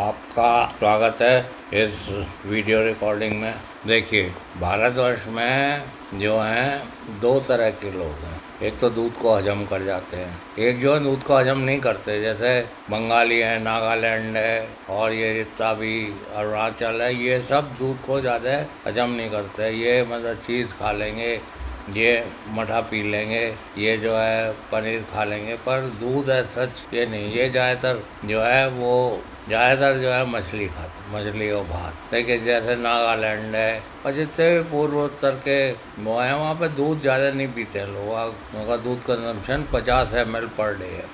आपका स्वागत है इस वीडियो रिकॉर्डिंग में। देखिए, भारतवर्ष में जो हैं दो तरह के लोग हैं। एक तो दूध को हजम कर जाते हैं, एक जो है दूध को हजम नहीं करते, जैसे बंगाली है, नागालैंड है और ये जितना भी अरुणाचल है, ये सब दूध को ज़्यादा हजम नहीं करते। ये मतलब चीज़ खा लेंगे, ये मठा पी लेंगे, ये जो है पनीर खा लेंगे, पर दूध है सच ये नहीं। ये ज़्यादातर जो है वो जो है मछली खाते, मछली और भात। देखिए जैसे नागालैंड है और जितने भी पूर्वोत्तर के वो हैं, वहाँ पे दूध ज़्यादा नहीं पीते हैं लोग। उनका दूध कंजम्पशन 50 ml पर डे है।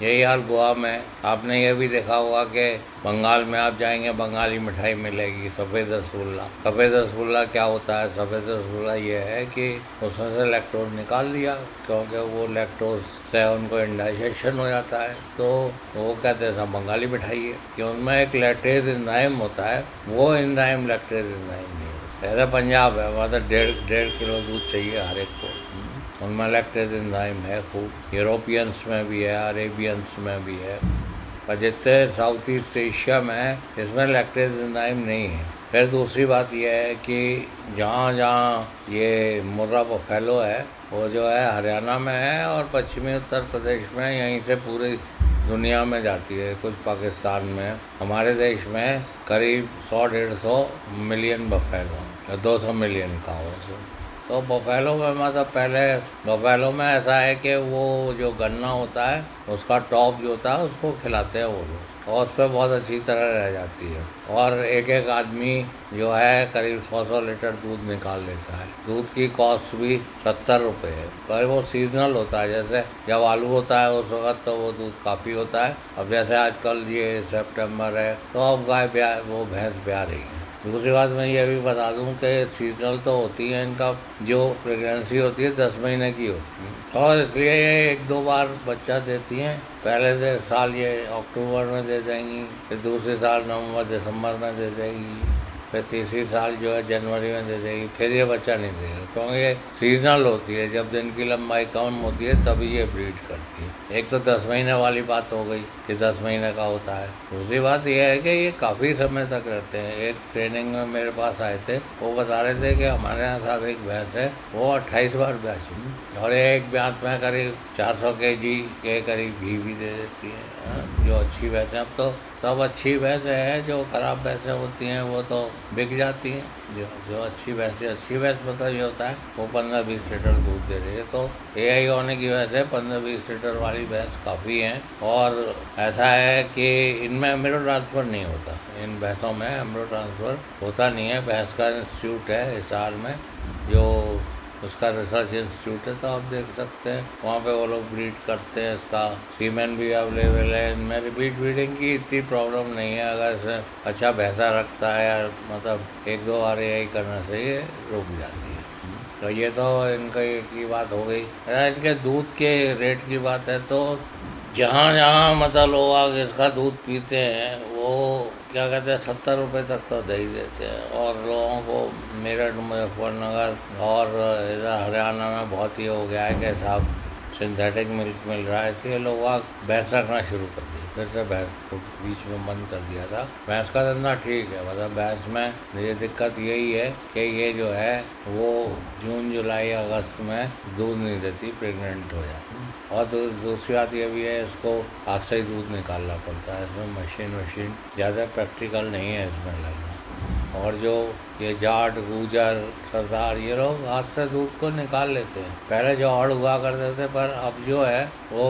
यही हाल गोवा में। आपने ये भी देखा होगा कि बंगाल में आप जाएंगे, बंगाली मिठाई मिलेगी, सफ़ेद रसगुल्ला। सफ़ेद रसगुल्ला क्या होता है? सफ़ेद रसगुल्ला ये है कि उसमें से लैक्टोज निकाल दिया, क्योंकि वो लैक्टोज से उनको इंडाइजेशन हो जाता है, तो वो कहते हैं सब बंगाली मिठाई है कि उनमें एक लैक्टेज एंजाइम होता है, वो एंजाइम लैक्टेज एंजाइम नहीं होता। जैसे पंजाब है, वहाँ तो 1.5 किलो दूध चाहिए हर एक को, उनमें लैक्टेज एंजाइम है खूब। यूरोपियंस में भी है, अरेबियंस में भी है, और जितने साउथ ईस्ट एशिया में है इसमें लैक्टेज एंजाइम नहीं है। फिर दूसरी बात यह है कि जहाँ जहाँ ये मुर्रा बफेलो है वो जो है हरियाणा में है और पश्चिमी उत्तर प्रदेश में, यहीं से पूरी दुनिया में जाती है, कुछ पाकिस्तान में। हमारे देश में करीब 100-150 मिलियन बफेलो, 200 मिलियन का हो। तो बफेलो में मतलब पहले बफेलो में ऐसा है कि वो जो गन्ना होता है उसका टॉप जो होता है उसको खिलाते हैं वो लोग, और उस पर बहुत अच्छी तरह रह जाती है। और एक एक आदमी जो है करीब 100 लीटर दूध निकाल लेता है। दूध की कॉस्ट भी 70 रुपये है, पर वो सीजनल होता है। जैसे जब आलू होता है उस वक्त तो वो दूध काफ़ी होता है। अब जैसे आजकल ये सितंबर है तो अब वो भैंस ब्याह रही है। दूसरी बात मैं ये भी बता दूं कि सीजनल तो होती है, इनका जो प्रेगनेंसी होती है 10 महीने की होती है, और इसलिए ये 1-2 बार बच्चा देती हैं। पहले से साल ये अक्टूबर में दे देंगी, फिर दूसरे साल नवंबर दिसंबर में दे देगी, फिर तीसरी साल जो है जनवरी में दे देगी, फिर ये बच्चा नहीं देगा, क्योंकि ये सीजनल होती है। जब दिन की लंबाई कम होती है तभी ये ब्रीड करती है। एक तो 10 महीने वाली बात हो गई कि 10 महीने का होता है। दूसरी बात यह है कि ये काफ़ी समय तक रहते हैं। एक ट्रेनिंग में मेरे पास आए थे, वो बता रहे थे कि हमारे यहाँ साहब एक भैंस है, वो 28 बार ब्याची, और एक ब्यात में करीब 400 kg के करीब घी भी दे देती है। जो अच्छी भैंस है, अब तो सब अच्छी भैंसें हैं, जो खराब भैंसें होती हैं वो तो बिक जाती हैं। जो अच्छी भैंस मतलब ये होता है वो 15-20 लीटर दूध दे रही है। तो AI होने की वजह से 15-20 लीटर वाली भैंस काफ़ी हैं। और ऐसा है कि इनमें एम्ब्रियो ट्रांसफ़र नहीं होता, इन भैंसों में एम्ब्रियो ट्रांसफ़र होता नहीं है। भैंस का इंस्टीट्यूट है हिसार में, जो उसका रिसर्च इंस्टीट्यूट है, तो आप देख सकते हैं वहाँ पे वो लोग ब्रीड करते हैं। इसका सीमेन भी अवेलेबल है। इनमें रिपीट ब्रीडिंग की इतनी प्रॉब्लम नहीं है। अगर इसमें अच्छा भैंसा रखता है या मतलब 1-2 बार AI करने से ये रुक जाती है। तो ये तो इनका की बात हो गई। इनके दूध के रेट की बात है तो जहाँ जहाँ मतलब लोग इसका दूध पीते हैं वो क्या कहते हैं 70 रुपये तक तो दे ही देते हैं। और लोगों को मेरठ, मुजफ्फरनगर और इधर हरियाणा में बहुत ही हो गया है कि साहब सिंथेटिक मिल्क मिल रहा है, इसलिए लोग वहाँ भैंस रखना शुरू कर दिए। फिर से भैंस को बीच में बंद कर दिया था। भैंस का धंधा ठीक है, मतलब भैंस में ये दिक्कत यही है कि ये जो है वो जून, जुलाई, अगस्त में दूध नहीं देती, प्रेग्नेंट हो जाती। और दूसरी बात ये भी है, इसको हाथ से ही दूध निकालना पड़ता है। इसमें मशीन ज़्यादा प्रैक्टिकल नहीं है इसमें लगना। और जो ये जाट, गुजर, सरदार, ये लोग हाथ से दूध को निकाल लेते हैं। पहले जो हड़ हुआ करते थे, पर अब जो है वो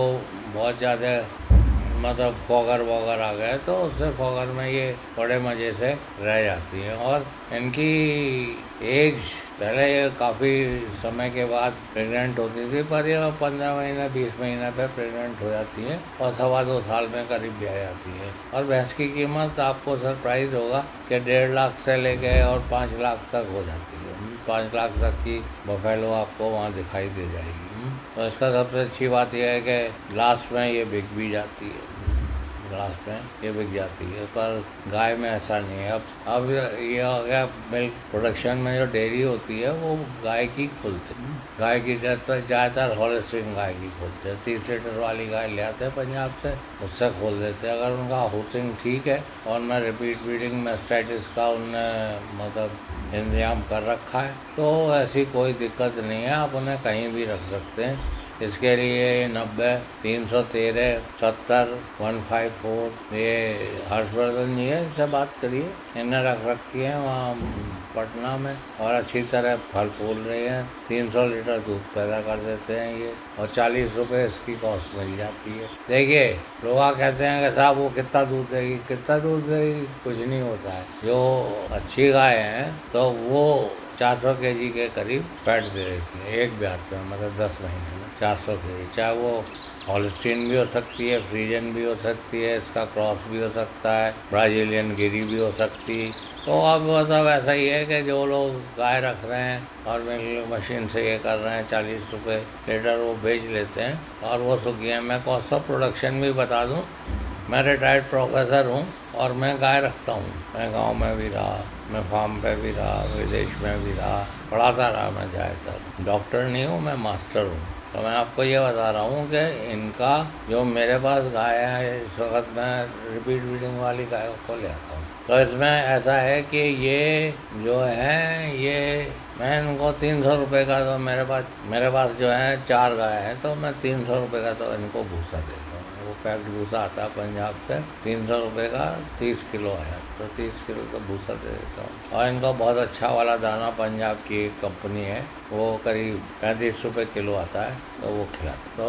बहुत ज़्यादा मतलब फॉगर वॉगर आ गए, तो उससे फॉगर में ये बड़े मज़े से रह जाती हैं। और इनकी एज पहले ये काफ़ी समय के बाद प्रेग्नेंट होती थी, पर ये 15 महीने 20 महीने पे प्रेग्नेंट हो जाती हैं और 2.25 साल में करीब ब्याह जाती है। और भैंस की कीमत आपको सरप्राइज़ होगा कि 1.5 लाख से लेके और 5 लाख तक हो जाती है। 5 लाख तक की बफेलो आपको वहाँ दिखाई दे जाएगी। तो इसका सबसे अच्छी बात यह है कि लास्ट में ये बिक भी जाती है। ग्लास में ये बिक जाती है, पर गाय में ऐसा नहीं है। अब ये हो गया, मिल्क प्रोडक्शन में जो डेयरी होती है वो गाय की खोलते हैं। गाय की ज़्यादातर हॉलिस्टीन गाय की खोलते हैं। 30 लीटर वाली गाय ले आते हैं पंजाब से, उससे खोल देते हैं। अगर उनका हाउसिंग ठीक है और मैं रिपीट ब्रीडिंग मैस्टाइटिस का उनने मतलब इंतजाम कर रखा है, तो ऐसी कोई दिक्कत नहीं है, आप उन्हें कहीं भी रख सकते हैं। इसके लिए 90 313 70 154 ये हर्षवर्धन जी है, इनसे बात करिए। इन्हें रख रखी है वहाँ पटना में और अच्छी तरह फल फूल रहे हैं। 300 लीटर दूध पैदा कर देते हैं ये, और 40 रुपये इसकी कॉस्ट मिल जाती है। देखिए, लोग कहते हैं कि साहब वो कितना दूध देगी, कितना दूध देगी, कुछ नहीं होता है। जो अच्छी गाय हैं तो वो 400 kg के करीब फैट दे देती है एक ब्याज पे, मतलब 10 महीने में 400 kg। चाहे वो हॉलिस्टीन भी हो सकती है, फ्रीजन भी हो सकती है, इसका क्रॉस भी हो सकता है, ब्राजीलियन गिरी भी हो सकती है। तो अब मतलब ऐसा ही है कि जो लोग गाय रख रहे हैं और मिल्क मशीन से ये कर रहे हैं, 40 रुपये लीटर वो बेच लेते हैं और वो सुखी हैं। मैं कॉस्ट ऑफ प्रोडक्शन भी बता दूं, मैं रिटायर्ड प्रोफेसर हूँ और मैं गाय रखता हूँ। मैं गांव में भी रहा, मैं फार्म पे भी रहा, विदेश में भी रहा, पढ़ाता रहा। मैं ज़्यादातर डॉक्टर नहीं हूँ, मैं मास्टर हूँ। तो मैं आपको ये बता रहा हूँ कि इनका जो मेरे पास गाय है, इस वक्त मैं रिपीट ब्रीडिंग वाली गाय को ले आता हूँ। तो इसमें ऐसा है कि ये जो है, ये मैं इनको 300 रुपये का, तो मेरे पास जो है 4 गाय हैं, तो मैं 300 रुपये का तो इनको भूसा देता हूँ। वो पैक्ड भूसा आता है पंजाब से, 300 रुपये का 30 किलो आया, तो 30 किलो तो भूसा दे देता हूँ। और इनको बहुत अच्छा वाला दाना पंजाब की एक कंपनी है, वो करीब 35 रुपये किलो आता है, तो वो खिलाता। तो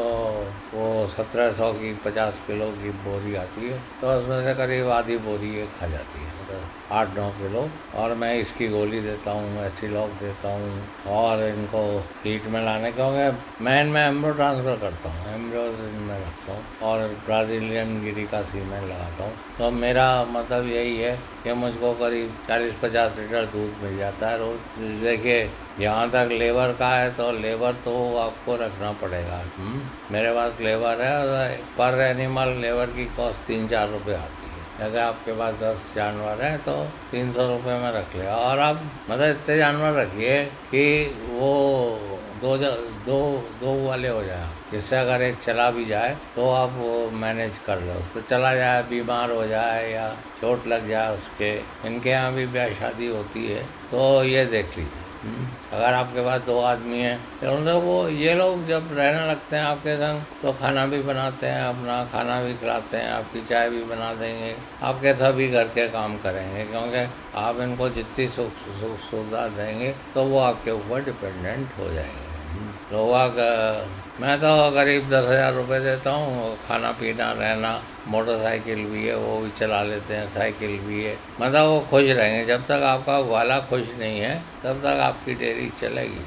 वो 1700 की 50 किलो की बोरी आती है, तो उसमें से करीब आधी बोरी ये खा जाती है, मतलब 8-9 किलो। और मैं इसकी गोली देता हूँ, एसिलॉक देता हूँ, और इनको हीट में लाने के होंगे मैं इनमें एम्ब्रो ट्रांसफ़र करता हूँ, एम्ब्रो इनमें रखता हूँ और ब्राज़ीलियन गिरी का सीमेंट लगाता हूँ। तो मेरा मतलब यही है कि मुझको करीब 40-50 लीटर दूध मिल जाता है रोज़। देखिए, यहाँ तक लेबर का है तो लेबर तो आपको रखना पड़ेगा। मेरे पास लेबर है, पर एनिमल लेबर की कॉस्ट 3-4 रुपये आती है। अगर आपके पास 10 जानवर हैं तो 300 रुपये में रख ले, और आप मतलब इतने जानवर रखिए कि वो दो वाले हो जाए, जिससे अगर एक चला भी जाए तो आप वो मैनेज कर लो। तो चला जाए, बीमार हो जाए या चोट लग जाए उसके, इनके यहाँ भी ब्याह शादी होती है, तो ये देख लीजिए। अगर आपके पास 2 आदमी हैं तो वो ये लोग जब रहने लगते हैं आपके संग, तो खाना भी बनाते हैं, अपना खाना भी खिलाते हैं, आपकी चाय भी बना देंगे, आपके सभी घर के काम करेंगे, क्योंकि आप इनको जितनी सुख सुविधा देंगे तो वो आपके ऊपर डिपेंडेंट हो जाएंगे। लोग मैं तो करीब 10,000 रुपये देता हूँ, खाना पीना रहना, मोटरसाइकिल भी है वो भी चला लेते हैं, साइकिल भी है, मतलब वो खुश रहेंगे। जब तक आपका वाला खुश नहीं है तब तक आपकी डेयरी चलेगी।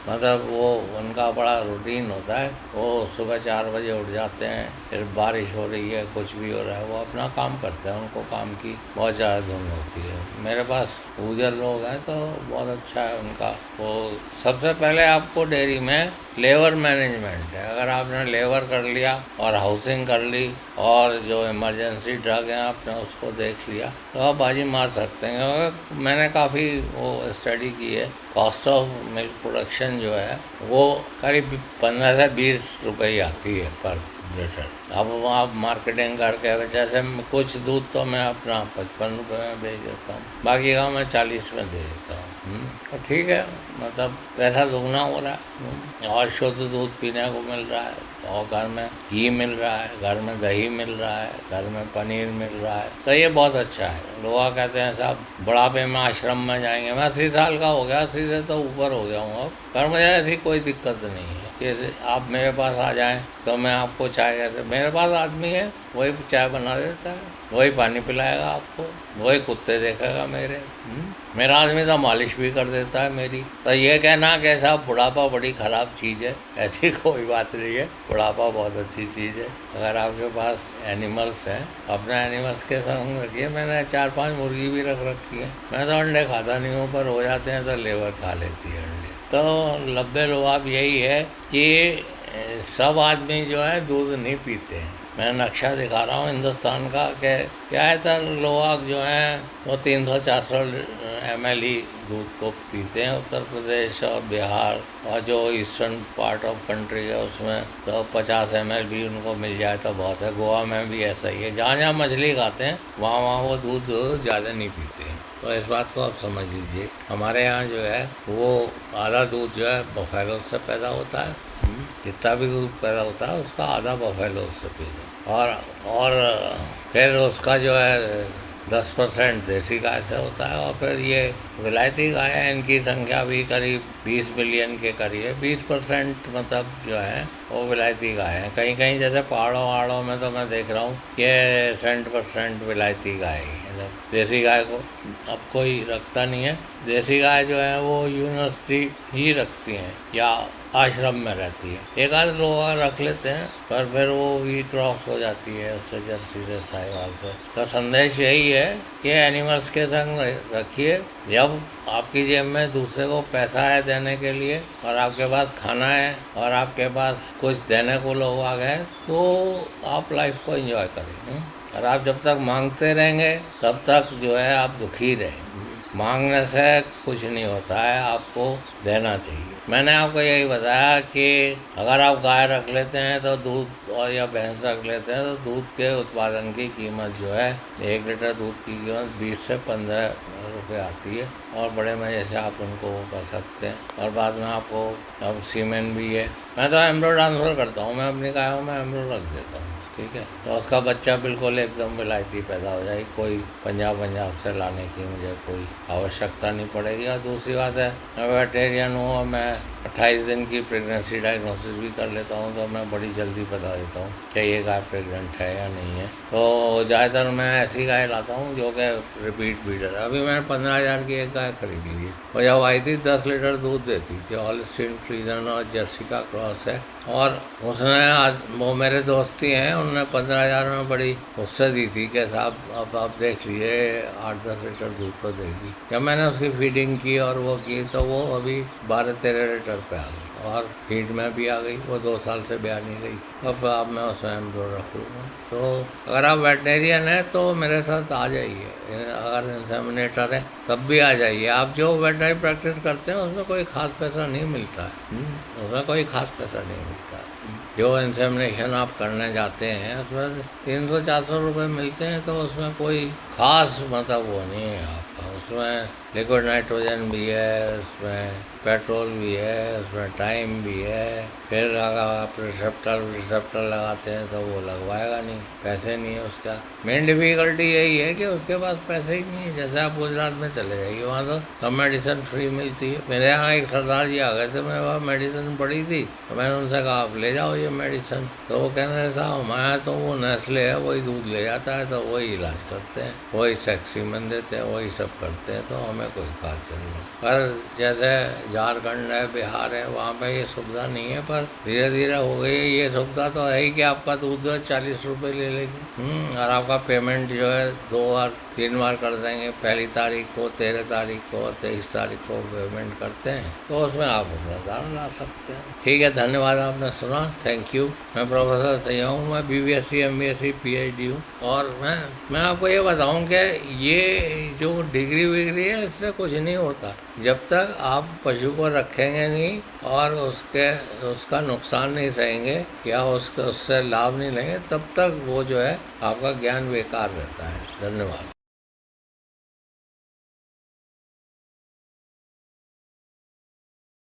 मतलब वो उनका बड़ा रूटीन होता है, वो सुबह 4 बजे उठ जाते हैं, फिर बारिश हो रही है, कुछ भी हो रहा है, वो अपना काम करते हैं, उनको काम की बहुत ज़्यादा धुन होती है। मेरे पास ऊजर लोग हैं तो बहुत अच्छा है उनका। वो सबसे पहले आपको डेयरी में लेबर मैनेजमेंट है। अगर आपने लेबर कर लिया और हाउसिंग कर ली और जो इमरजेंसी ड्रग है आपने उसको देख लिया, तो आप बाजी मार सकते हैं। मैंने काफ़ी वो स्टडी की है। कॉस्ट ऑफ मिल्क प्रोडक्शन जो है वो करीब 15 से 20 रुपये ही आती है पर लीटर। अब आप मार्केटिंग करके, जैसे कुछ दूध तो मैं अपना 55 रुपये में बेच देता हूँ, बाकी का मैं 40 में दे देता हूँ। तो ठीक है, मतलब पैसा दुगना हो रहा है और शुद्ध दूध पीने को मिल रहा है, और घर में घी मिल रहा है, घर में दही मिल रहा है, घर में पनीर मिल रहा है, तो ये बहुत अच्छा है। लोग कहते हैं साहब बुढ़ापे में आश्रम में जाएंगे, मैं 80 साल का हो गया, 80 से तो ऊपर हो गया हूँ अब, पर मुझे ऐसी कोई दिक्कत नहीं है कि आप मेरे पास आ जाएं तो मैं आपको चाय कहते, मेरे पास आदमी है, वही चाय बना देता है, वही पानी पिलाएगा आपको, वही कुत्ते देखेगा मेरा आदमी तो मालिश भी कर देता है मेरी। तो ये कहना कि साहब बुढ़ापा बड़ी ख़राब चीज़ है, ऐसी कोई बात नहीं है, बुढ़ापा बहुत अच्छी चीज़ है। अगर आपके पास एनिमल्स हैं, अपने एनिमल्स के संग रखिए। मैंने 4-5 मुर्गी भी रख रखी है। मैं तो अंडे खाता नहीं हूँ, पर हो जाते हैं तो लेबर खा लेती है अंडे। तो लब्बे लुआब यही है कि सब आदमी जो है दूध नहीं पीते हैं। मैं नक्शा दिखा रहा हूँ हिंदुस्तान का कि ज़्यादातर लोग जो हैं वो 300-400 ml ही दूध को पीते हैं। उत्तर प्रदेश और बिहार और जो ईस्टर्न पार्ट ऑफ कंट्री है उसमें तो 50 ml भी उनको मिल जाए तो बहुत है। गोवा में भी ऐसा ही है। जहाँ जहाँ मछली खाते हैं वहाँ वो दूध ज़्यादा नहीं पीते हैं। तो इस बात को आप समझ लीजिए। हमारे यहाँ जो है वो आधा दूध जो है बफेलो से पैदा होता है। जितना भी दूध पैदा होता है उसका आधा बफेलो से पीते और फिर उसका जो है 10% देसी गाय से होता है। और फिर ये विलायती गाय है, इनकी संख्या भी करीब 20 मिलियन के करीब है। 20% मतलब जो है वो विलायती गाय है। कहीं कहीं जैसे पहाड़ों में तो मैं देख रहा हूँ कि 70% विलायती गाय है। देसी गाय को अब कोई रखता नहीं है। देसी गाय जो है वो यूनिवर्सिटी ही रखती हैं या आश्रम में रहती है। एक आध लोग रख लेते हैं पर फिर वो भी क्रॉस हो जाती है उससे, जर्सी से, साहिवाल से। तो संदेश यही है कि एनिमल्स के संग रखिए। जब आपकी जेब में दूसरे को पैसा है देने के लिए और आपके पास खाना है और आपके पास कुछ देने को लोग आ गए तो आप लाइफ को एंजॉय करें। और आप जब तक मांगते रहेंगे तब तक जो है आप दुखी रहेंगे। मांगने से कुछ नहीं होता है, आपको देना चाहिए। मैंने आपको यही बताया कि अगर आप गाय रख लेते हैं तो दूध और या भैंस रख लेते हैं तो दूध के उत्पादन की कीमत जो है 1 लीटर दूध की कीमत 20 से 15 रुपये आती है। और बड़े मज़े से आप उनको वो कर सकते हैं। और बाद में आपको अब सीमेंट भी है। मैं तो एम्ब्रो ट्रांसफ़र करता हूँ। मैं अपनी गायों में एम्ब्रो रख देता हूँ, ठीक है। तो उसका बच्चा बिल्कुल एकदम विलायती पैदा हो जाएगी। कोई पंजाब से लाने की मुझे कोई आवश्यकता नहीं पड़ेगी। और दूसरी बात है मैं वेटेरियन हूँ और मैं 28 दिन की प्रेगनेंसी डायग्नोसिस भी कर लेता हूँ। तो मैं बड़ी जल्दी बता देता हूँ कि ये गाय प्रेग्नेंट है या नहीं है। तो ज़्यादातर मैं ऐसी गाय लाता हूँ जो कि रिपीट ब्रीडर है। अभी मैंने 15,000 की एक गाय खरीद ली है और जब आई थी 10 लीटर दूध देती थी। हॉलिस्टीन फ्रीजन और जर्सी का क्रॉस है। और उसने आज वो मेरे दोस्त ही हैं, उन्होंने 15,000 में बड़ी उससे दी थी कि साहब अब आप देख लिए 8-10 लीटर दूध तो देगी। जब मैंने उसकी फीडिंग की और वो की तो वो अभी 12-13 लीटर पे आ गई और फीड में भी आ गई। वो 2 साल से ब्याह नहीं रही। अब मैं उसमें एम्ब्रो रखूँगा। तो अगर आप वेटनेरियन हैं तो मेरे साथ आ जाइए। अगर इंसेमिनेटर है तब भी आ जाइए। आप जो वेटनरी प्रैक्टिस करते हैं उसमें कोई ख़ास पैसा नहीं मिलता है। उसमें कोई ख़ास पैसा नहीं मिलता है। जो इंसेमिनेशन आप करने जाते हैं उसमें 300-400 रुपये मिलते हैं। तो उसमें कोई ख़ास मतलब वो नहीं है आपका। उसमें लिक्विड नाइट्रोजन भी है, उसमें पेट्रोल भी है, उसमें टाइम भी है। फिर अगर आप रिसेप्टर लगाते हैं तो वो लगवाएगा नहीं, पैसे नहीं है उसका। मेन डिफ़िकल्टी यही है कि उसके पास पैसे ही नहीं है। जैसे आप गुजरात में चले जाइए वहाँ तो सब मेडिसिन फ्री मिलती है। मेरे यहाँ एक सरदार जी आ गए थे, मेरे वहाँ मेडिसिन पड़ी थी तो मैंने उनसे कहा आप ले जाओ ये मेडिसिन। तो वो कहने साहब हमारे तो वो नेस्ले है वही दूध ले जाता है तो वही इलाज करते हैं, वही सेक्सीमेन देते हैं, वही सब करते हैं, तो हमें कोई खास जरूरत। पर जैसे झारखंड है, बिहार है, वहाँ पे ये सुविधा नहीं है। पर धीरे धीरे हो गई है ये सुविधा। तो है ही कि आपका दूध जो है 40 रुपये ले लेगी। और आपका पेमेंट जो है 2 बार 3 बार कर देंगे। पहली तारीख को, 13 तारीख को, 23 तारीख को पेमेंट करते हैं। तो उसमें आप अपना दाम ला सकते हैं। ठीक है, धन्यवाद आपने सुना, थैंक यू। मैं प्रोफेसर सैया हूँ, मैं BBSc MBSc PhD हूँ। और मैं आपको ये बताऊँ कि ये जो डिग्री विग्री है इससे कुछ नहीं होता। जब तक आप पशु को रखेंगे नहीं और उसका नुकसान नहीं सहेंगे या उससे लाभ नहीं लेंगे तब तक वो जो है आपका ज्ञान बेकार रहता है। धन्यवाद।